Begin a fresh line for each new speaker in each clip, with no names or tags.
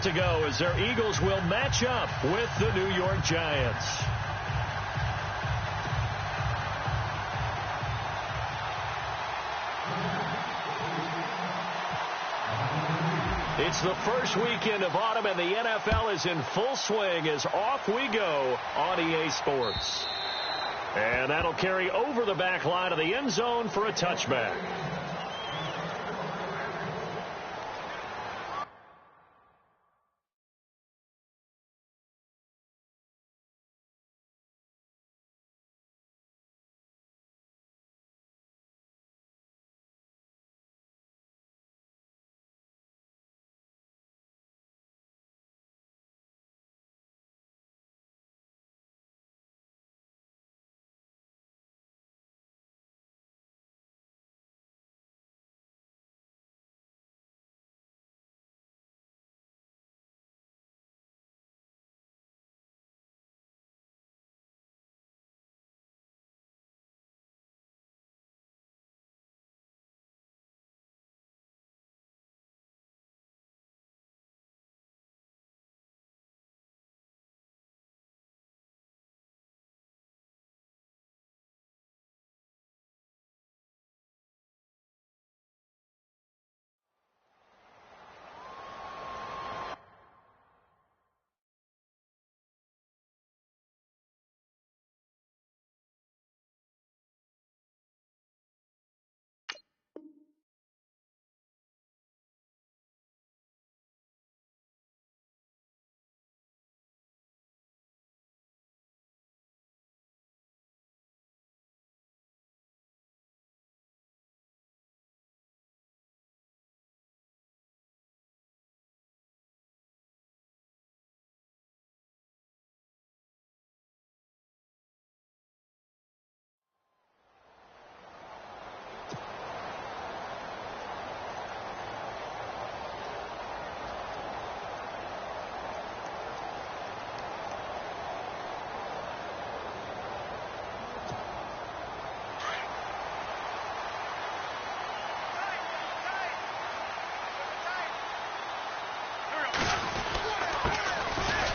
to go as their Eagles will match up with the New York Giants. It's the first weekend of autumn, and the NFL is in full swing as off we go on EA Sports. And that'll carry over the back line of the end zone for a touchback.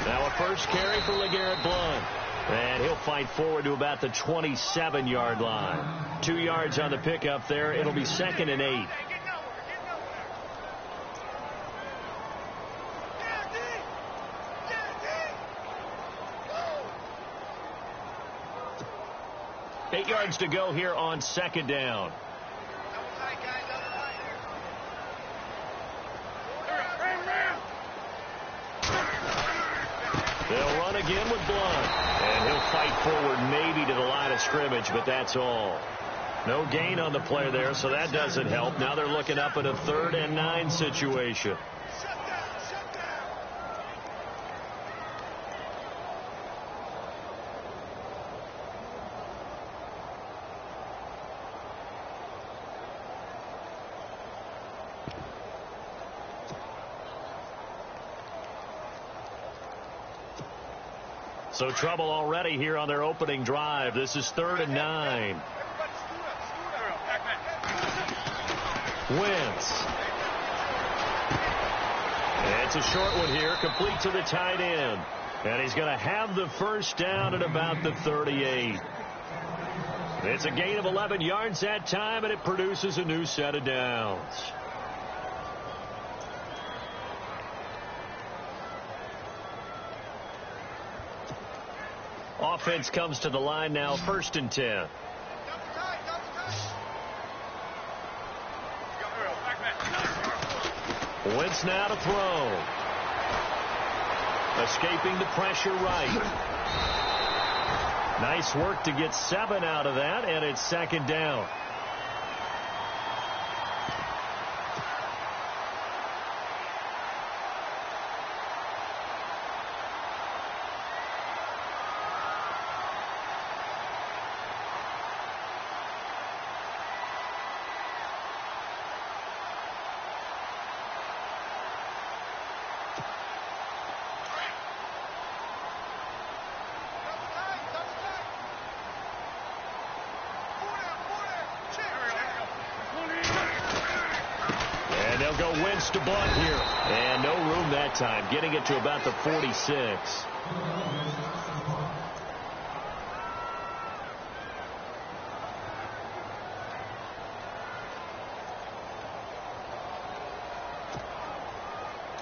Now a first carry for LeGarrette Blount. And he'll fight forward to about the 27-yard line. 2 yards on the pickup there. It'll be 2nd and 8. Eight yards to go here on 2nd down. They'll run again with Blount. And he'll fight forward maybe to the line of scrimmage, but that's all. No gain on the play there, so that doesn't help. Now they're looking up at a 3rd and 9 situation. So trouble already here on their opening drive. This is 3rd and 9. Wentz. It's a short one here, complete to the tight end. And he's going to have the first down at about the 38. It's a gain of 11 yards that time, and it produces a new set of downs. Offense comes to the line now, 1st and 10. Wentz now to throw. Escaping the pressure right. Nice work to get 7 out of that, and it's 2nd down. They'll go Wentz to Blunt here. And no room that time, getting it to about the 46.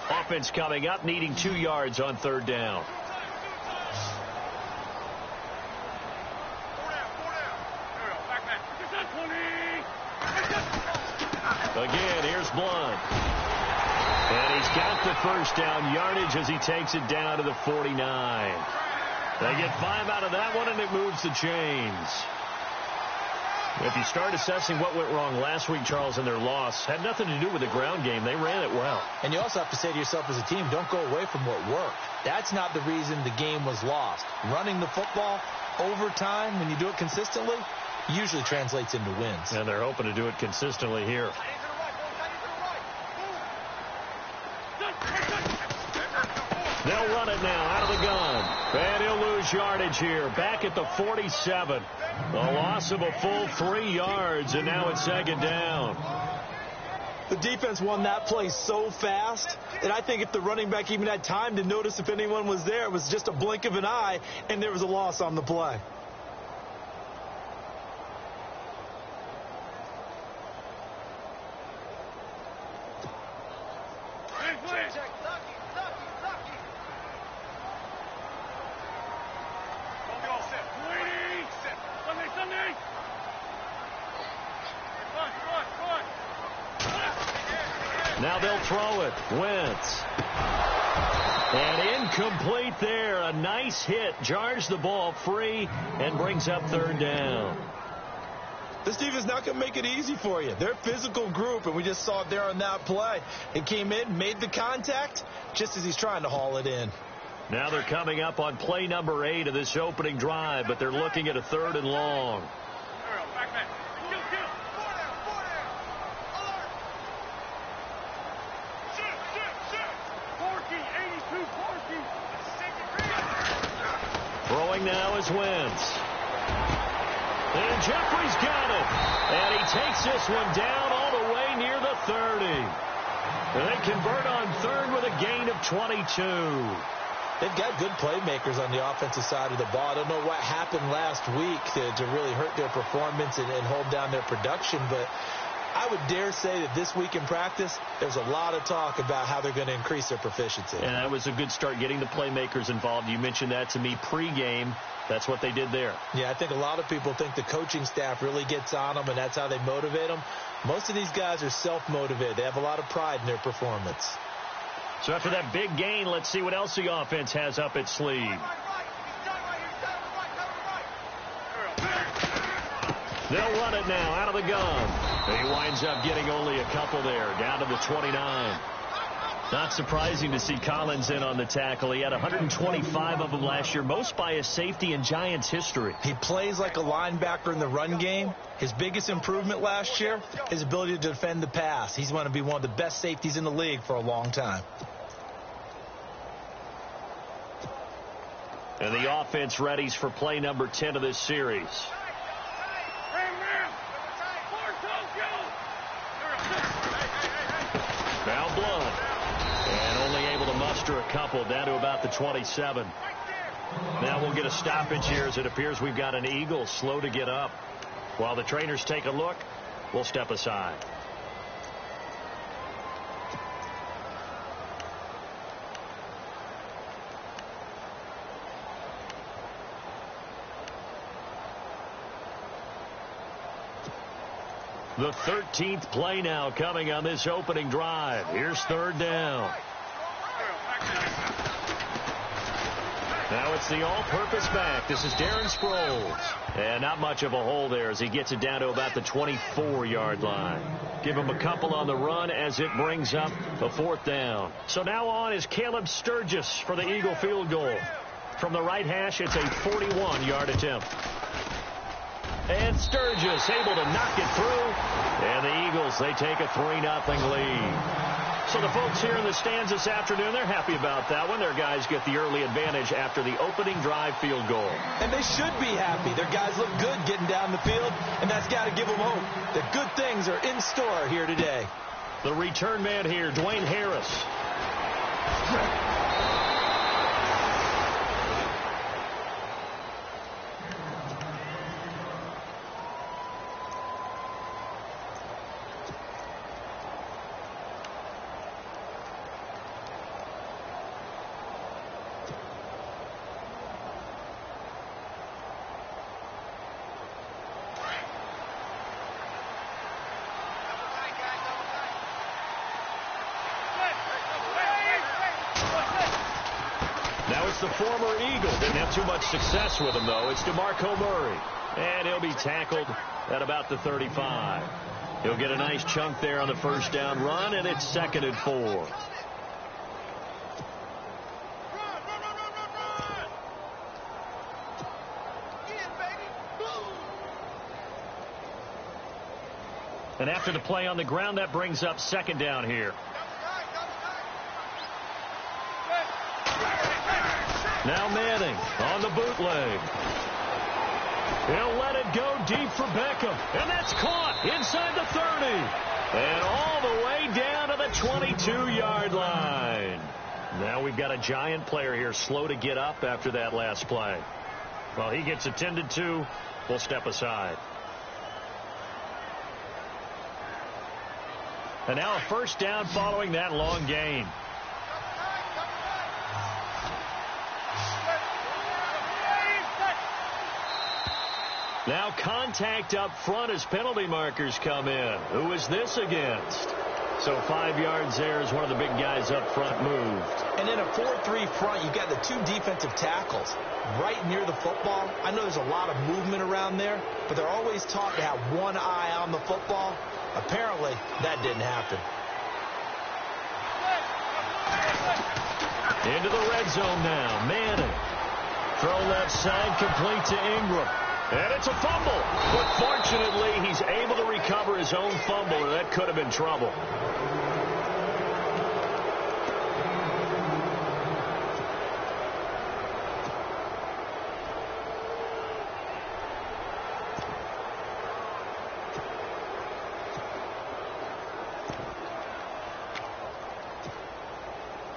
Offense coming up, needing 2 yards on 3rd down. Again, here's Blunt. And he's got the 1st down yardage as he takes it down to the 49. They get 5 out of that one, and it moves the chains. If you start assessing what went wrong last week, Charles, in their loss, had nothing to do with the ground game. They ran it well.
And you also have to say to yourself as a team, don't go away from what worked. That's not the reason the game was lost. Running the football over time, when you do it consistently, usually translates into wins.
And they're hoping to do it consistently here. They'll run it now out of the gun. And he'll lose yardage here. Back at the 47. A loss of a full 3 yards, and now it's 2nd down.
The defense won that play so fast that I think if the running back even had time to notice if anyone was there, it was just a blink of an eye, and there was a loss on the play.
Now they'll throw it. Wentz. And incomplete there. A nice hit. Jars the ball free and brings up 3rd down.
This team is not going to make it easy for you. They're a physical group, and we just saw it there on that play. It came in, made the contact, just as he's trying to haul it in.
Now they're coming up on play number 8 of this opening drive, but they're looking at a 3rd and long. Throwing now is Wentz. And Jeffrey's got it. And he takes this one down all the way near the 30. And they convert on 3rd with a gain of 22.
They've got good playmakers on the offensive side of the ball. I don't know what happened last week to really hurt their performance and hold down their production, but I would dare say that this week in practice, there's a lot of talk about how they're going to increase their proficiency.
And that was a good start, getting the playmakers involved. You mentioned that to me pregame. That's what they did there.
Yeah, I think a lot of people think the coaching staff really gets on them, and that's how they motivate them. Most of these guys are self-motivated. They have a lot of pride in their performance.
So after that big gain, let's see what else the offense has up its sleeve. They'll run it now out of the gun. He winds up getting only a couple there, down to the 29. Not surprising to see Collins in on the tackle. He had 125 of them last year, most by a safety in Giants history.
He plays like a linebacker in the run game. His biggest improvement last year, his ability to defend the pass. He's going to be one of the best safeties in the league for a long time.
And the offense readies for play number 10 of this series. Now Blunt. And only able to muster a couple, down to about the 27. Now we'll get a stoppage here as it appears we've got an Eagle slow to get up. While the trainers take a look, we'll step aside. The 13th play now coming on this opening drive. Here's 3rd down. Now it's the all-purpose back. This is Darren Sproles. And not much of a hole there as he gets it down to about the 24-yard line. Give him a couple on the run as it brings up a 4th down. So now on is Caleb Sturgis for the Eagle field goal. From the right hash, it's a 41-yard attempt. And Sturgis able to knock it through. And the Eagles, they take a 3-0 lead. So the folks here in the stands this afternoon, they're happy about that one. Their guys get the early advantage after the opening drive field goal.
And they should be happy. Their guys look good getting down the field, and that's got to give them hope that good things are in store here today.
The return man here, Dwayne Harris. Now it's the former Eagle. Didn't have too much success with him, though. It's DeMarco Murray. And he'll be tackled at about the 35. He'll get a nice chunk there on the first down run, and it's 2nd and 4. And after the play on the ground, that brings up 2nd down here. Now Manning on the bootleg. He'll let it go deep for Beckham. And that's caught inside the 30. And all the way down to the 22-yard line. Now we've got a giant player here slow to get up after that last play. Well, he gets attended to. We'll step aside. And now a first down following that long gain. Now contact up front as penalty markers come in. Who is this against? So 5 yards there as one of the big guys up front moved.
And in a 4-3 front, you've got the 2 defensive tackles right near the football. I know there's a lot of movement around there, but they're always taught to have one eye on the football. Apparently, that didn't happen.
Into the red zone now. Manning. Throw left side, complete to Ingram. And it's a fumble. But fortunately, he's able to recover his own fumble, and that could have been trouble.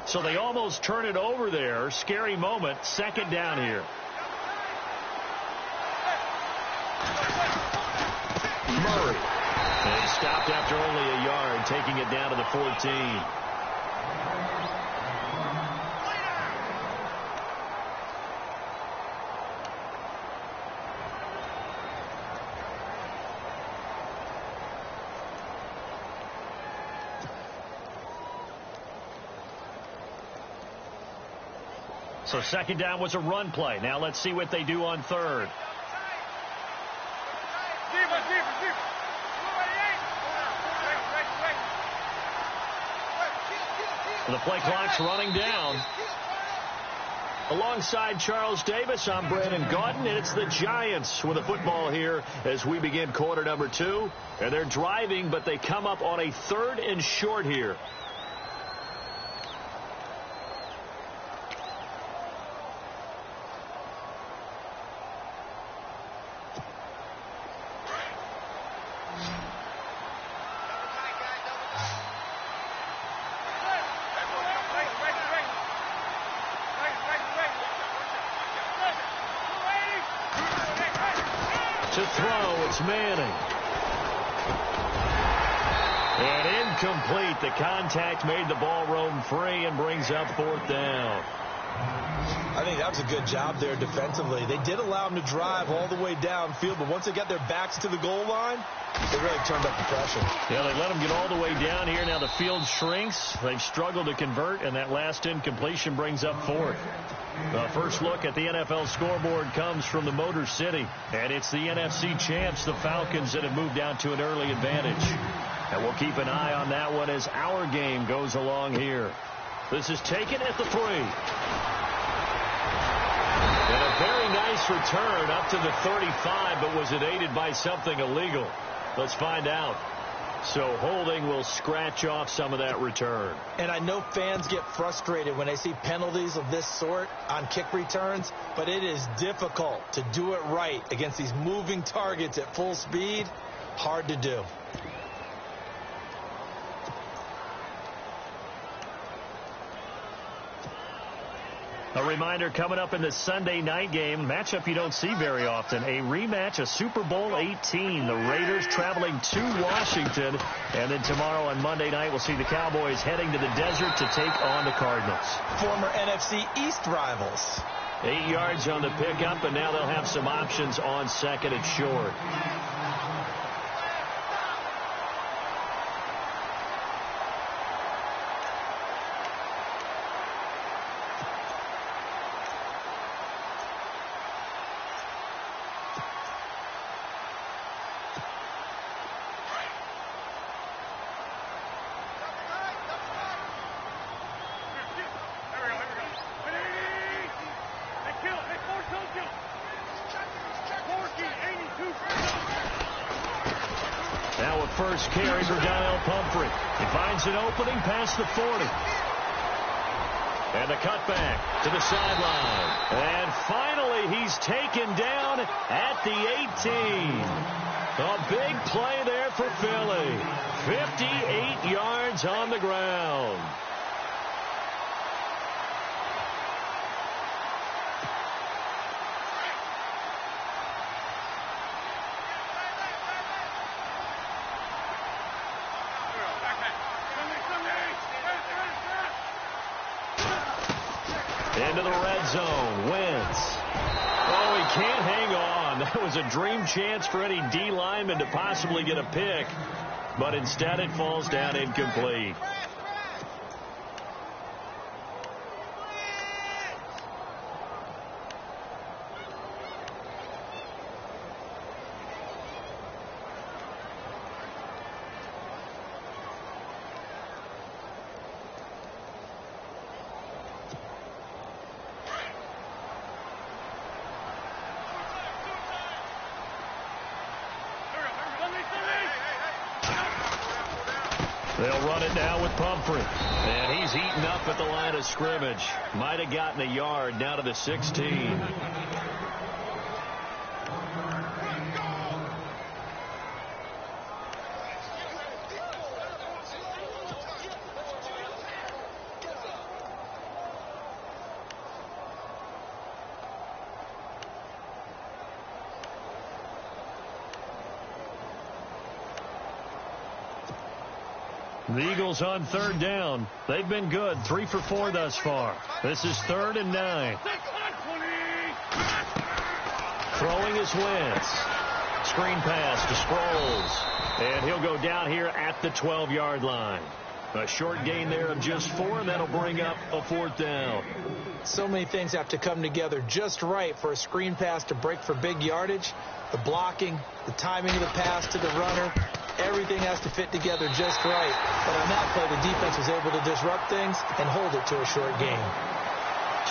So they almost turn it over there. Scary moment. 2nd down here. Murray. And stopped after only a yard, taking it down to the 14. So 2nd down was a run play. Now let's see what they do on 3rd. The play clock's running down. Alongside Charles Davis, I'm Brandon Gaudin, and it's the Giants with the football here as we begin quarter number 2. And they're driving, but they come up on a 3rd and short here. To throw, it's Manning. And incomplete. The contact made the ball roam free and brings up 4th down.
I think that was a good job there defensively. They did allow them to drive all the way downfield, but once they got their backs to the goal line, they really turned up the pressure.
Yeah, they let them get all the way down here. Now the field shrinks. They've struggled to convert, and that last incompletion brings up 4th. The first look at the NFL scoreboard comes from the Motor City, and it's the NFC champs, the Falcons, that have moved down to an early advantage. And we'll keep an eye on that one as our game goes along here. This is taken at the 3. And a very nice return up to the 35, but was it aided by something illegal? Let's find out. So holding will scratch off some of that return.
And I know fans get frustrated when they see penalties of this sort on kick returns, but it is difficult to do it right against these moving targets at full speed. Hard to do.
A reminder coming up in the Sunday night game, matchup you don't see very often, a rematch of Super Bowl 18. The Raiders traveling to Washington. And then tomorrow on Monday night, we'll see the Cowboys heading to the desert to take on the Cardinals.
Former NFC East rivals.
8 yards on the pickup, and now they'll have some options on second and short. Now a first carry for Daniel Pumphrey. He finds an opening past the 40. And a cutback to the sideline. And finally, he's taken down at the 18. A big play there for Philly. 58 yards on the ground. Into the red zone. Wentz. Oh, he can't hang on. That was a dream chance for any D lineman to possibly get a pick. But instead it falls down incomplete. They'll run it now with Pumphrey. And he's eaten up at the line of scrimmage. Might have gotten a yard down to the 16. The Eagles on third down. They've been good. 3 for 4 thus far. This is 3rd and 9. Throwing is Wentz. Screen pass to Sproles. And he'll go down here at the 12-yard line. A short gain there of just 4, and that'll bring up a 4th down.
So many things have to come together just right for a screen pass to break for big yardage. The blocking, the timing of the pass to the runner. Everything has to fit together just right. But on that play, the defense was able to disrupt things and hold it to a short gain.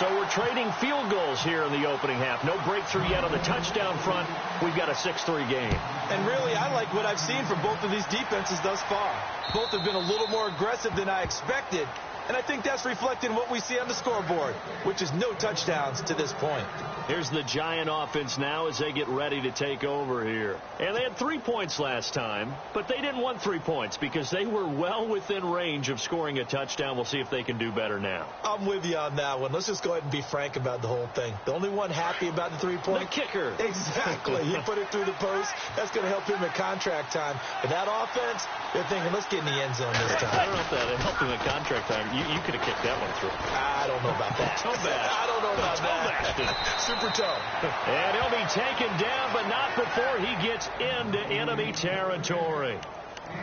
So we're trading field goals here in the opening half. No breakthrough yet on the touchdown front. We've got a 6-3 game.
And really, I like what I've seen from both of these defenses thus far. Both have been a little more aggressive than I expected. And I think that's reflected in what we see on the scoreboard, which is no touchdowns to this point.
Here's the Giant offense now as they get ready to take over here. And they had 3 points last time, but they didn't want 3 points because they were well within range of scoring a touchdown. We'll see if they can do better now.
I'm with you on that one. Let's just go ahead and be frank about the whole thing. The only one happy about the 3-point.
The kicker.
Exactly. He put it through the post. That's going to help him at contract time. But that offense, they're thinking, let's get in the end zone this time.
I don't know if that helped him at contract time. You could have kicked that one through.
I don't know about that.
Toe bash.
I don't know about that. Super toe.
And he'll be taken down, but not before he gets into enemy territory.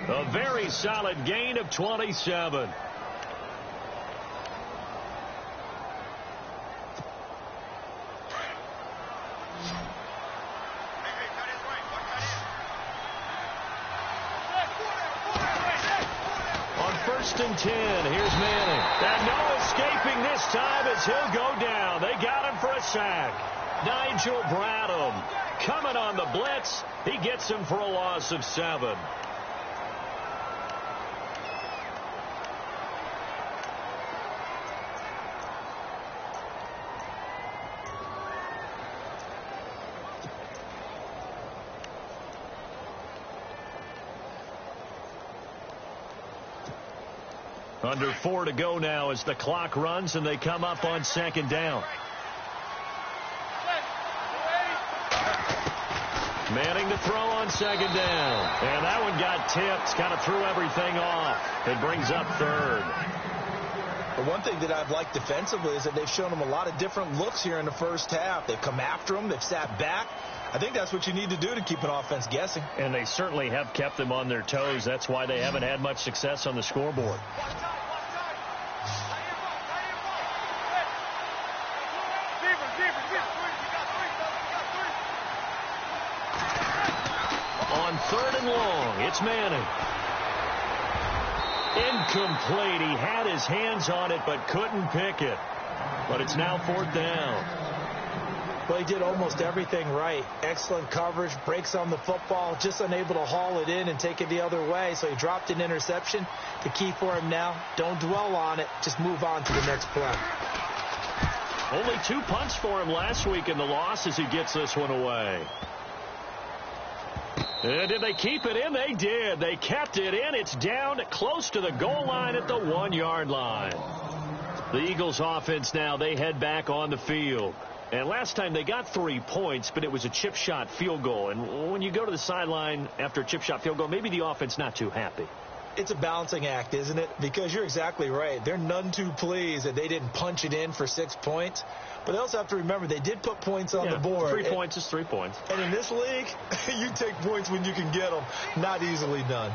A very solid gain of 27. On 1st and 10, here's Manning. And no escaping this time as he'll go down. They got him for a sack. Nigel Bradham coming on the blitz. He gets him for a loss of 7. Under 4 to go now as the clock runs and they come up on second down. Manning to throw on second down. And that one got tipped. Kind of threw everything off. It brings up third.
The one thing that I've liked defensively is that they've shown them a lot of different looks here in the first half. They've come after them. They've sat back. I think that's what you need to do to keep an offense guessing.
And they certainly have kept them on their toes. That's why they haven't had much success on the scoreboard. On third and long, it's Manning. Incomplete. He had his hands on it but couldn't pick it. But it's now fourth down.
Well, he did almost everything right. Excellent coverage, breaks on the football, just unable to haul it in and take it the other way. So he dropped an interception. The key for him now, don't dwell on it. Just move on to the next play.
Only 2 punts for him last week in the loss as he gets this one away. And did they keep it in? They did. They kept it in. It's down close to the goal line at the 1-yard line. The Eagles offense now, they head back on the field. And last time they got 3 points, but it was a chip shot field goal. And when you go to the sideline after a chip shot field goal, maybe the offense not too happy.
It's a balancing act, isn't it? Because you're exactly right. They're none too pleased that they didn't punch it in for 6 points. But they also have to remember they did put points on the board.
3 points is 3 points.
And in this league, you take points when you can get them. Not easily done.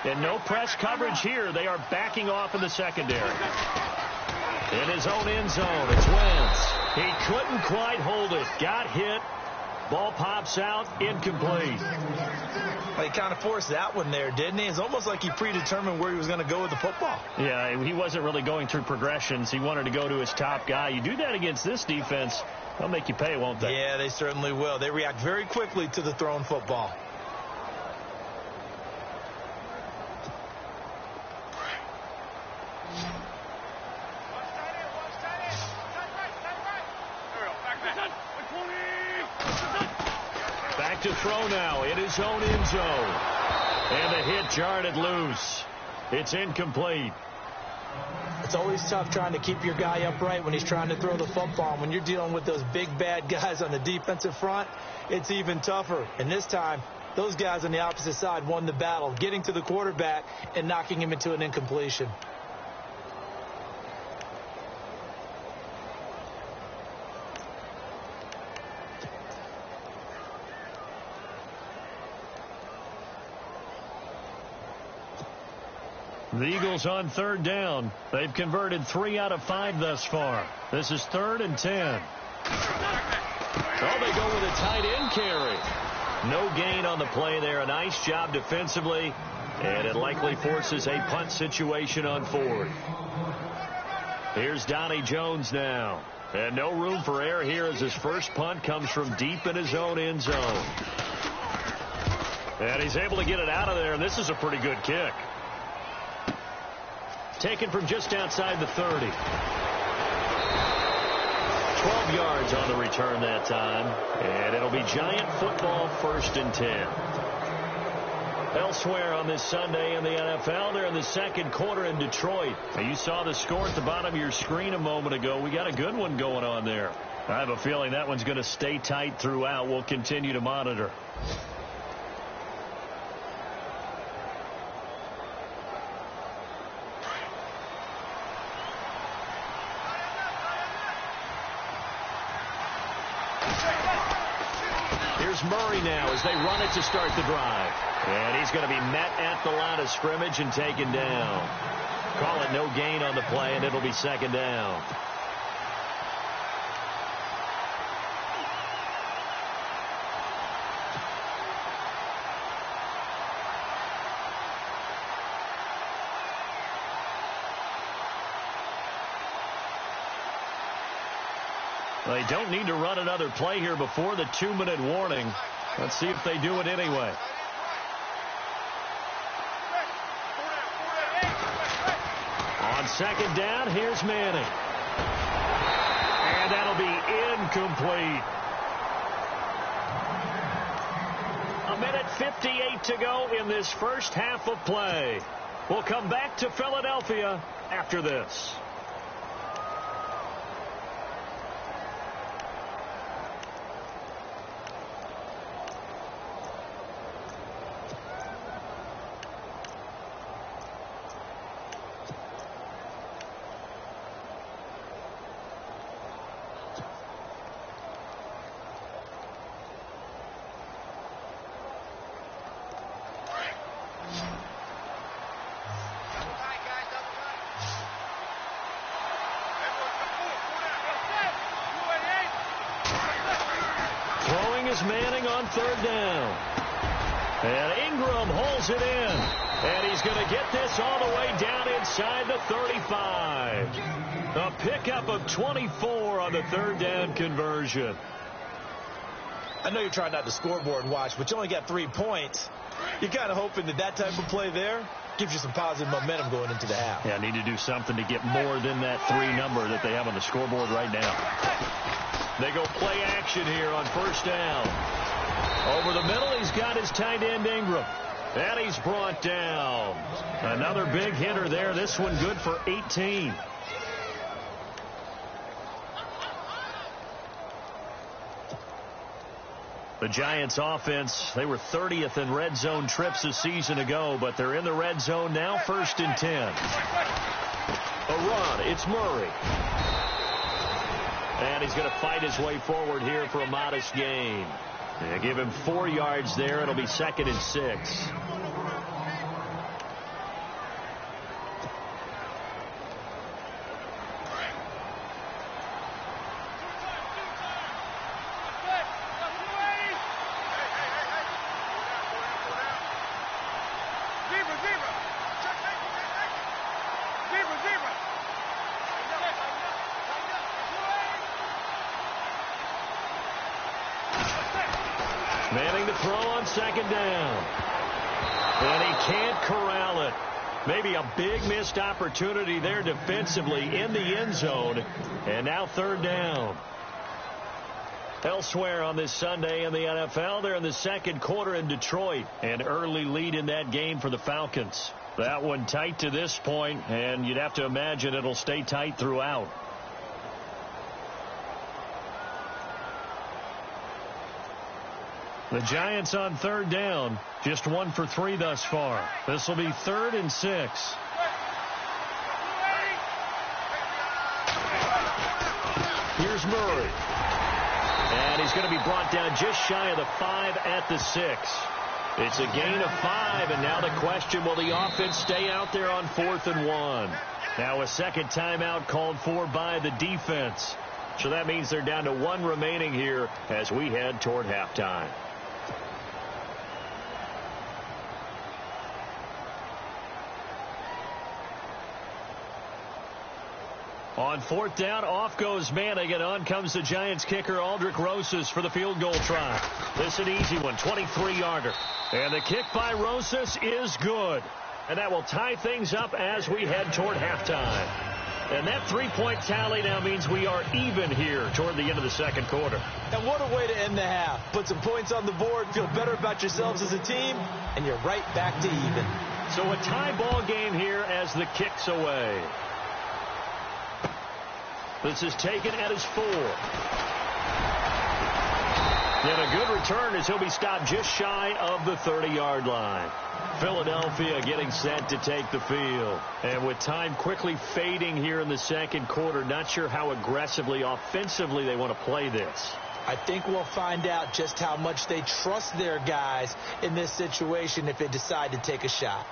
And no press coverage here. They are backing off in the secondary. In his own end zone, it's Wentz. He couldn't quite hold it. Got hit. Ball pops out, incomplete.
Well, he kind of forced that one there, didn't he? It's almost like he predetermined where he was going to go with the football.
Yeah, he wasn't really going through progressions. He wanted to go to his top guy. You do that against this defense, they'll make you pay, won't they?
Yeah, they certainly will. They react very quickly to the thrown football.
Back to throw now in his own end zone. And the hit jarred it loose. It's incomplete.
It's always tough trying to keep your guy upright when he's trying to throw the football. When you're dealing with those big, bad guys on the defensive front, it's even tougher. And this time, those guys on the opposite side won the battle, getting to the quarterback and knocking him into an incompletion.
The Eagles on third down. They've converted 3 out of 5 thus far. This is 3rd and 10. Oh, they go with a tight end carry. No gain on the play there. A nice job defensively. And it likely forces a punt situation on 4th. Here's Donnie Jones now. And no room for error here as his first punt comes from deep in his own end zone. And he's able to get it out of there. And this is a pretty good kick. Taken from just outside the 30. 12 yards on the return that time. And it'll be Giant football, 1st and 10. Elsewhere on this Sunday in the NFL, they're in the second quarter in Detroit. Now, you saw the score at the bottom of your screen a moment ago. We got a good one going on there. I have a feeling that one's going to stay tight throughout. We'll continue to monitor. Here's Murray now as they run it to start the drive. And he's going to be met at the line of scrimmage and taken down. Call it no gain on the play, and it'll be 2nd down. They don't need to run another play here before the 2-minute warning. Let's see if they do it anyway. On 2nd down, here's Manning. And that'll be incomplete. 1:58 to go in this first half of play. We'll come back to Philadelphia after this. Manning on third down. And Ingram holds it in. And he's going to get this all the way down inside the 35. A pickup of 24 on the third down conversion.
I know you're trying not to scoreboard watch, but you only got 3 points. You're kind of hoping that that type of play there gives you some positive momentum going into the half.
Yeah, need to do something to get more than that 3 number that they have on the scoreboard right now. They go play action here on first down. Over the middle, he's got his tight end Ingram. And he's brought down. Another big hitter there. This one good for 18. The Giants offense, they were 30th in red zone trips a season ago, but they're in the red zone now, 1st and 10. A run, it's Murray. And he's going to fight his way forward here for a modest gain. They give him 4 yards there. It'll be 2nd and 6. Manning to throw on 2nd down. And he can't corral it. Maybe a big missed opportunity there defensively in the end zone. And now 3rd down. Elsewhere on this Sunday in the NFL, they're in the 2nd quarter in Detroit. An early lead in that game for the Falcons. That one tight to this point, and you'd have to imagine it'll stay tight throughout. The Giants on 3rd down, just 1 for 3 thus far. This will be 3rd and 6. Here's Murray. And he's going to be brought down just shy of the 5 at the 6. It's a gain of 5, and now the question, will the offense stay out there on 4th and 1? Now a second timeout called for by the defense. So that means they're down to 1 remaining here as we head toward halftime. On 4th down, off goes Manning, and on comes the Giants kicker, Aldrich Rosas, for the field goal try. This an easy one, 23-yarder. And the kick by Rosas is good. And that will tie things up as we head toward halftime. And that 3-point tally now means we are even here toward the end of the 2nd quarter.
And what a way to end the half. Put some points on the board, feel better about yourselves as a team, and you're right back to even.
So a tie ball game here as the kick's away. This is taken at his 4. And a good return as he'll be stopped just shy of the 30-yard line. Philadelphia getting set to take the field. And with time quickly fading here in the 2nd quarter, not sure how aggressively, offensively they want to play this.
I think we'll find out just how much they trust their guys in this situation if they decide to take a shot.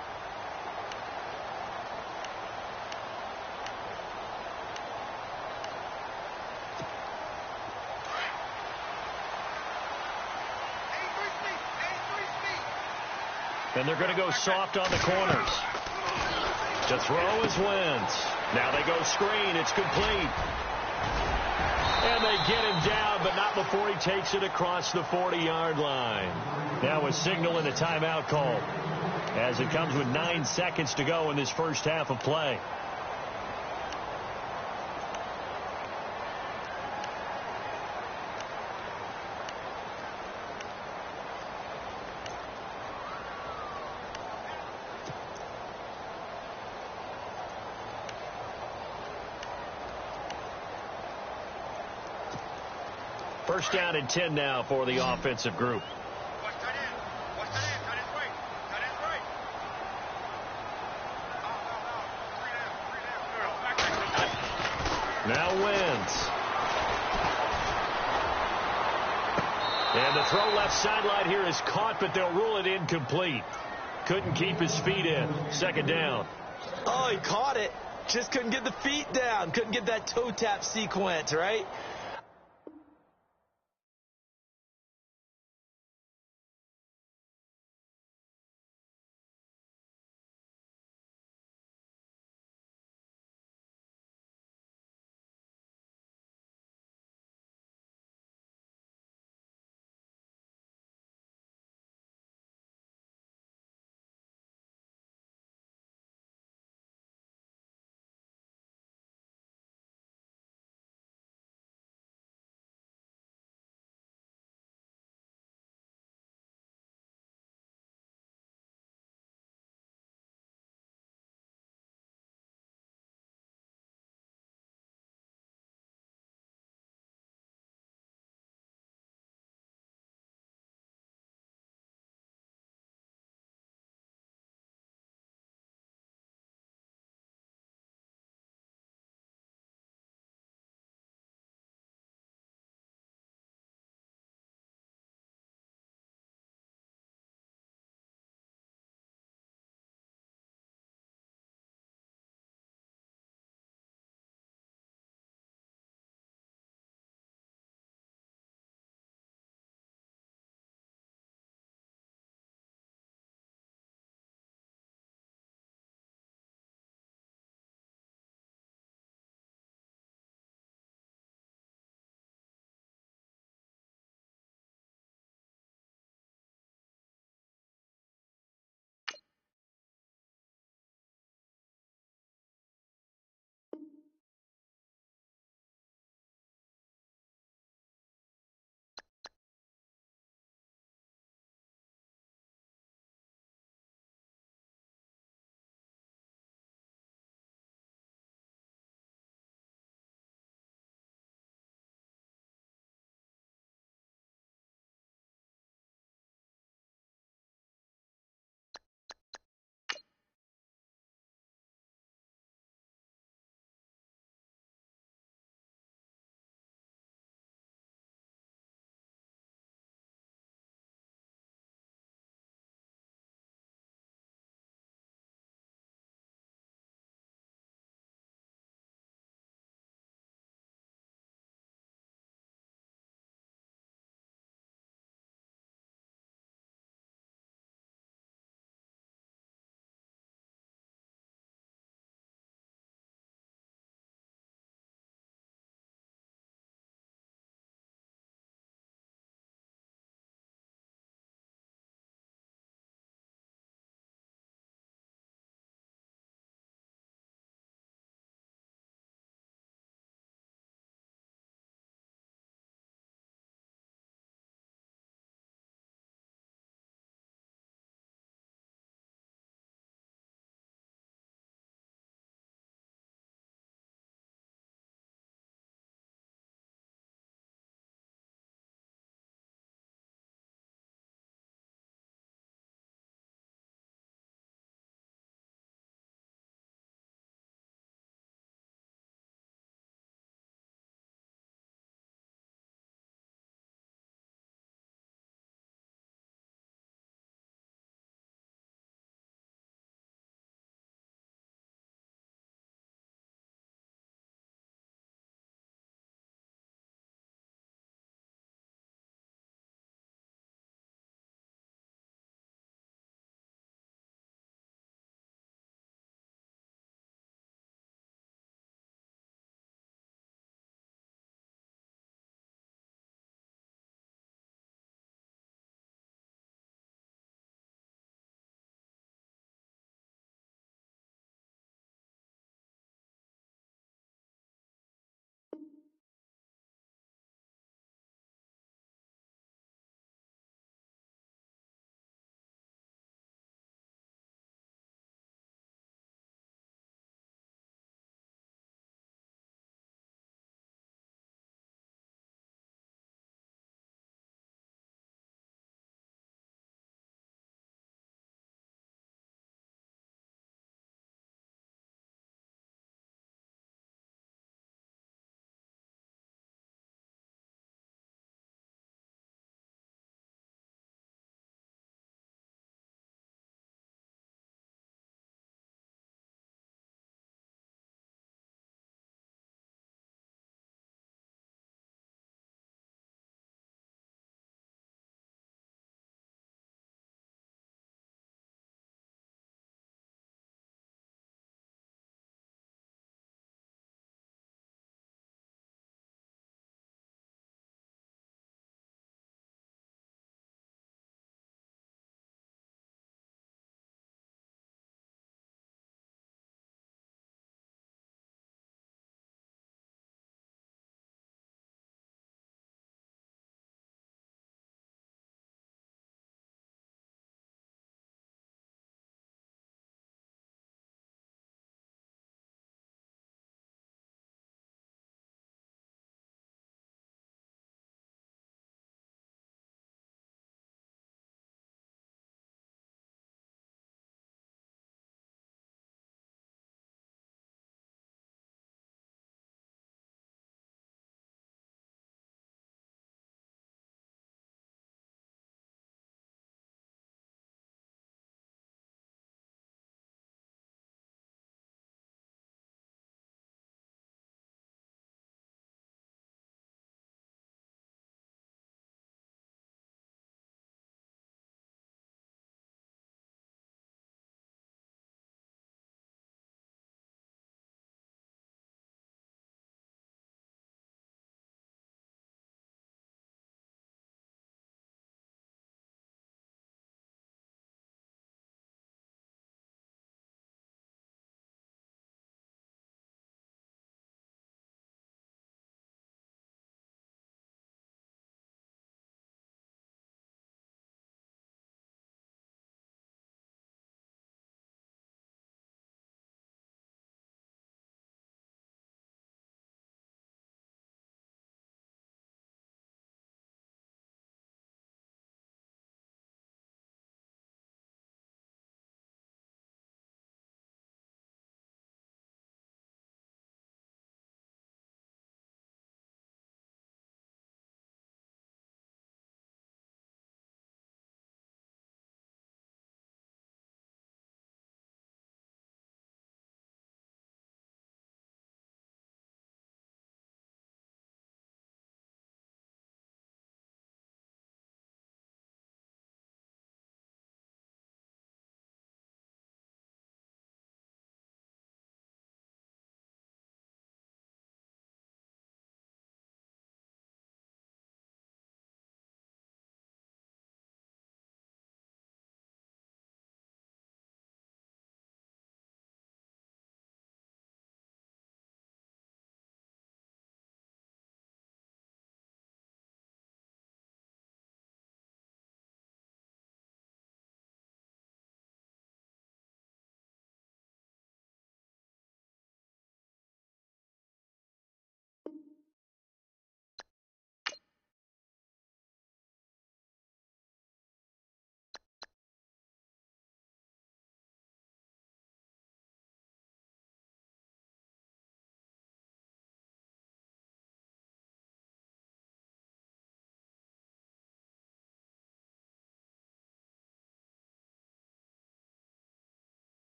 And they're going to go soft on the corners. To throw is Wentz. Now they go screen. It's complete. And they get him down, but not before he takes it across the 40-yard line. Now a signal and a timeout call as it comes with 9 seconds to go in this first half of play. First down and 10 now for the offensive group. Now Wentz. And the throw left sideline here is caught, but they'll rule it incomplete. Couldn't keep his feet in. Second down.
Oh, he caught it. Just couldn't get the feet down. Couldn't get that toe tap sequence, right?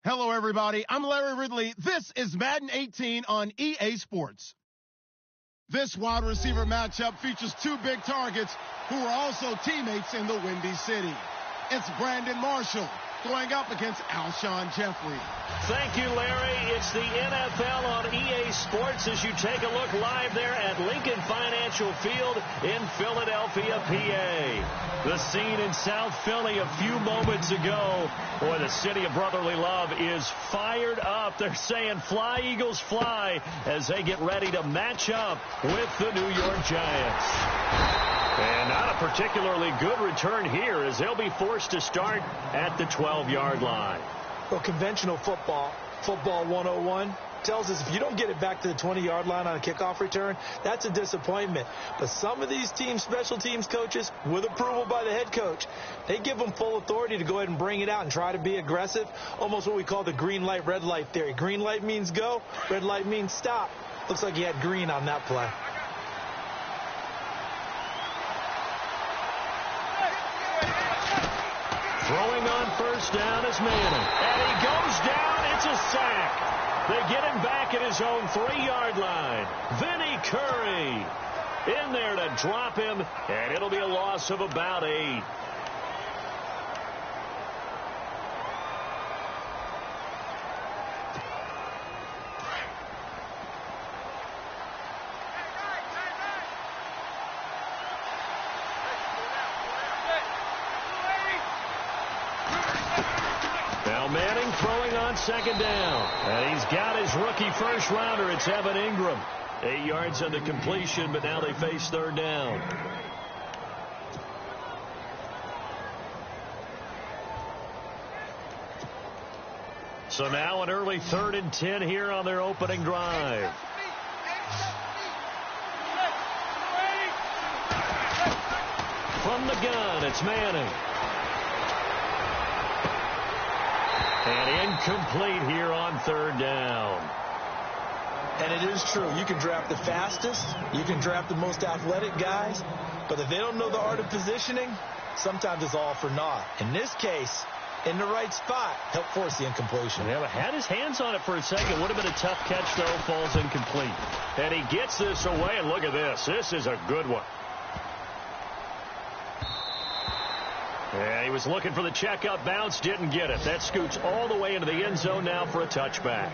Hello, everybody. I'm Larry Ridley. This is Madden 18 on EA Sports. This wide receiver matchup features two big targets who are also teammates in the Windy City. It's Brandon Marshall going up against Alshon Jeffrey.
Thank you, Larry. It's the NFL on EA Sports as you take a look live there at Lincoln Financial Field in Philadelphia, PA. The scene in South Philly a few moments ago. Boy, the city of brotherly love is fired up. They're saying fly, Eagles, fly as they get ready to match up with the New York Giants. And not a particularly good return here as they'll be forced to start at the 12-yard line.
Well, conventional football 101, tells us if you don't get it back to the 20-yard line on a kickoff return, that's a disappointment. But some of these teams, special teams coaches, with approval by the head coach, they give them full authority to go ahead and bring it out and try to be aggressive, almost what we call the green light, red light theory. Green light means go, red light means stop. Looks like he had green on that play.
Throwing on first down is Manning. And he goes down. It's a sack. They get him back at his own 3-yard line. Vinny Curry in there to drop him, and it'll be a loss of about 8. Now Manning throwing on second down. And he's got his rookie first rounder. It's Evan Ingram. 8 yards on the completion, but now they face third down. So now an early 3rd and 10 here on their opening drive. From the gun, it's Manning. And incomplete here on third down.
And it is true. You can draft the fastest. You can draft the most athletic guys. But if they don't know the art of positioning, sometimes it's all for naught. In this case, in the right spot, help force the incompletion.
Yeah, but had his hands on it for a second. Would have been a tough catch, though. Falls incomplete. And he gets this away. And look at this. This is a good one. Yeah, he was looking for the checkup bounce, didn't get it. That scoots all the way into the end zone now for a touchback.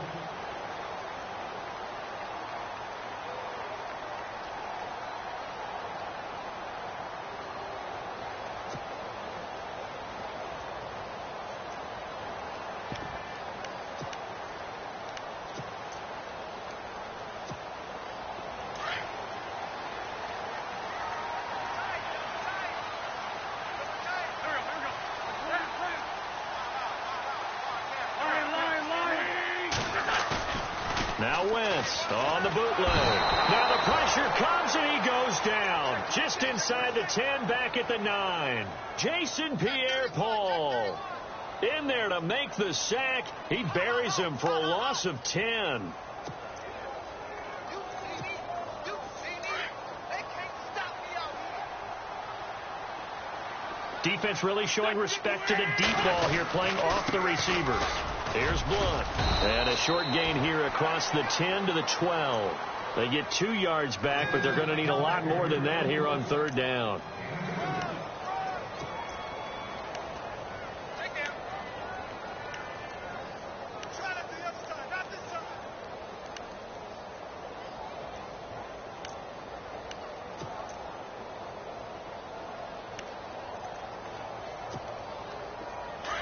Now Wentz on the bootleg. Now the pressure comes and he goes down. Just inside the 10, back at the 9. Jason Pierre-Paul in there to make the sack. He buries him for a loss of 10. Defense really showing respect to the deep ball here, playing off the receivers. Here's Blunt. And a short gain here across the 10 to the 12. They get 2 yards back, but they're going to need a lot more than that here on third down.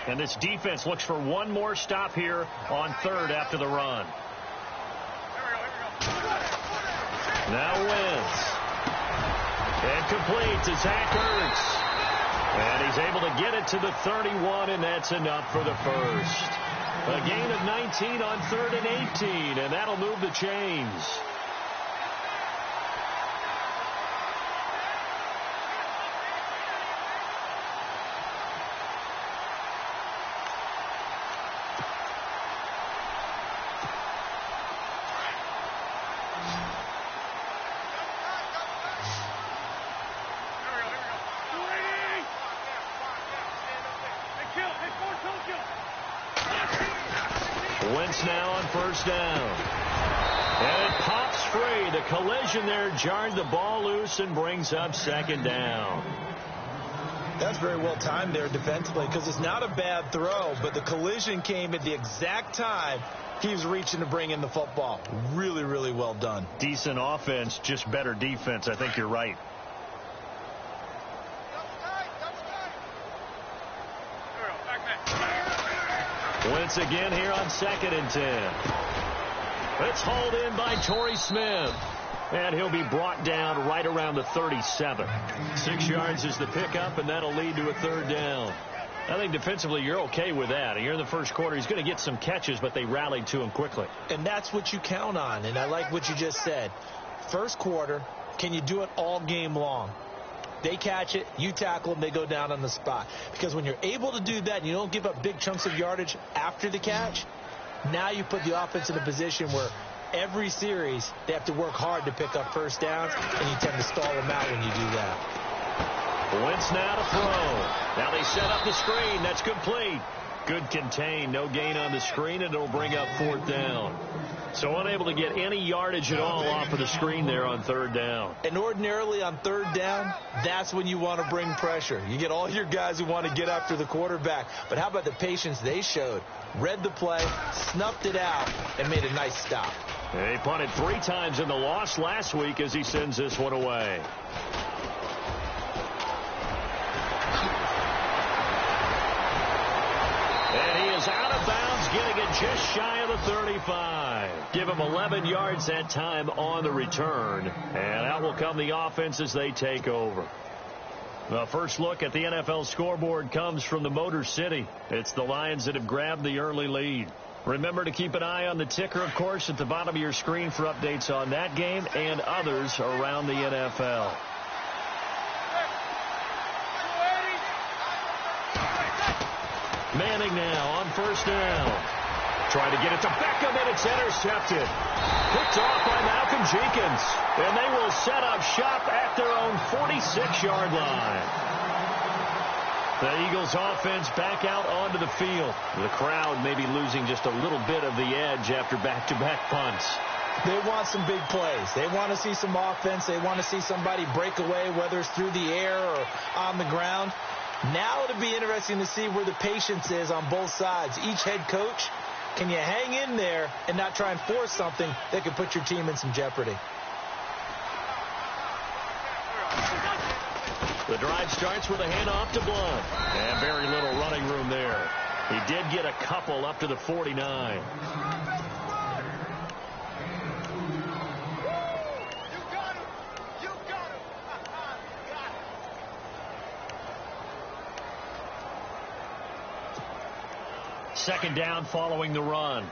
And this defense looks for one more stop here on third after the run. Now Wentz. And complete to Zach Ertz. And he's able to get it to the 31, and that's enough for the first. A gain of 19 on 3rd and 18, and that'll move the chains. Wentz now on first down. And it pops free. The collision there jarred the ball loose and brings up second down.
That's very well timed there defensively because it's not a bad throw, but the collision came at the exact time he was reaching to bring in the football. Really, really well done.
Decent offense, just better defense. I think you're right. Wentz again here on 2nd and 10. It's hauled in by Torrey Smith. And he'll be brought down right around the 37. 6 yards is the pickup, and that'll lead to a third down. I think defensively you're okay with that. Here in the first quarter, he's going to get some catches, but they rallied to him quickly.
And that's what you count on, and I like what you just said. First quarter, can you do it all game long? They catch it, you tackle them, they go down on the spot. Because when you're able to do that and you don't give up big chunks of yardage after the catch, now you put the offense in a position where every series, they have to work hard to pick up first downs, and you tend to stall them out when you do that.
Wentz now to throw. Now they set up the screen. That's complete. Good contain. No gain on the screen, and it'll bring up 4th down. So unable to get any yardage at all off of the screen there on 3rd down.
And ordinarily on 3rd down, that's when you want to bring pressure. You get all your guys who want to get after the quarterback. But how about the patience they showed? Read the play, snuffed it out, and made a nice stop.
He punted 3 times in the loss last week as he sends this one away. And he is out of bounds, getting it just shy of the 35. Give him 11 yards that time on the return. And out will come the offense as they take over. The first look at the NFL scoreboard comes from the Motor City. It's the Lions that have grabbed the early lead. Remember to keep an eye on the ticker, of course, at the bottom of your screen for updates on that game and others around the NFL. Manning now on first down. Trying to get it to Beckham, and it's intercepted. Picked off by Malcolm Jenkins. And they will set up shop at their own 46-yard line. The Eagles offense back out onto the field. The crowd may be losing just a little bit of the edge after back-to-back punts.
They want some big plays. They want to see some offense. They want to see somebody break away, whether it's through the air or on the ground. Now it'll be interesting to see where the patience is on both sides. Each head coach, can you hang in there and not try and force something that could put your team in some jeopardy?
The drive starts with a handoff to Blunt. And very little running room there. He did get a couple up to the 49. Second down following the run.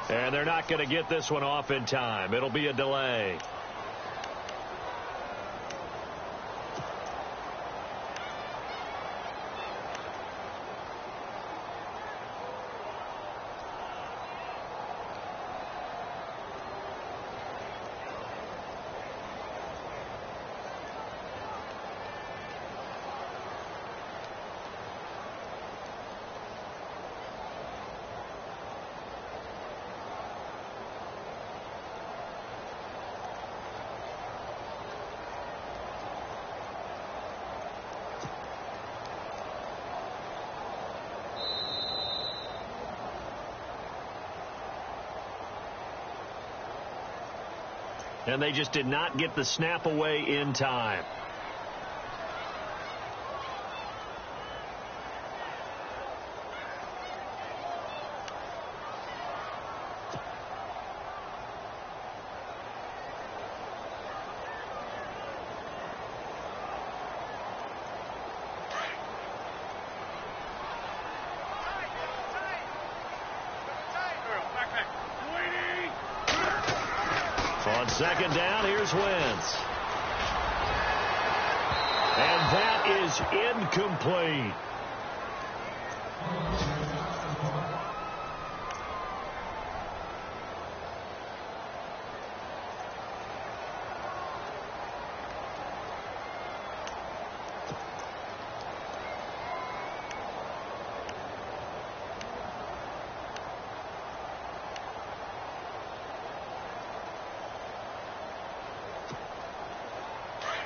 And they're not going to get this one off in time. It'll be a delay. And they just did not get the snap away in time. On second down, here's Wentz. And that is incomplete.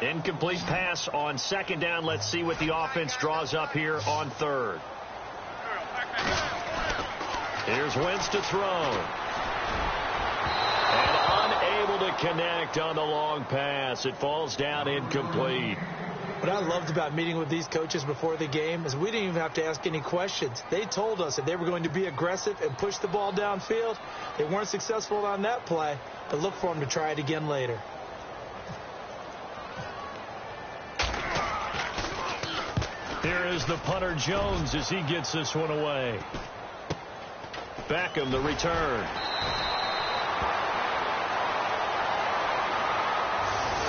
Incomplete pass on second down. Let's see what the offense draws up here on third. Here's Wentz to throw. And unable to connect on the long pass. It falls down incomplete.
What I loved about meeting with these coaches before the game is we didn't even have to ask any questions. They told us that they were going to be aggressive and push the ball downfield. They weren't successful on that play, but look for them to try it again later.
Here is the punter Jones as he gets this one away. Beckham, the return.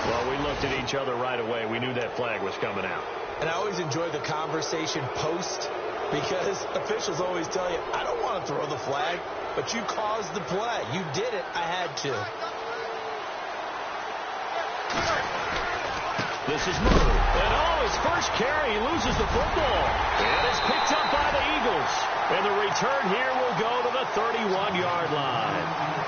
Well, we looked at each other right away. We knew that flag was coming out.
And I always enjoy the conversation post because officials always tell you, I don't want to throw the flag, but you caused the play. You did it. I had to.
This is Murray. And his first carry, he loses the football. And it's picked up by the Eagles. And the return here will go to the 31-yard line.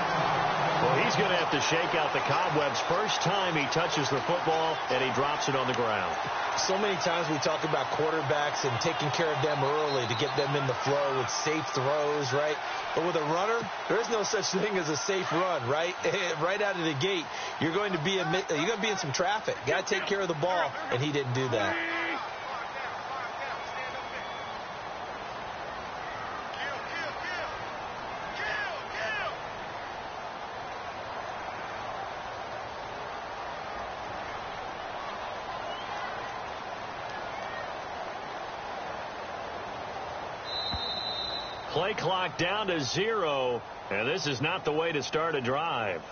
Well, he's going to have to shake out the cobwebs first time he touches the football, and he drops it on the ground.
So many times we talk about quarterbacks and taking care of them early to get them in the flow with safe throws, right? But with a runner, there is no such thing as a safe run, right? Right out of the gate, you're going to be in some traffic. Got to take care of the ball, and he didn't do that.
Play clock down to 0, and this is not the way to start a drive.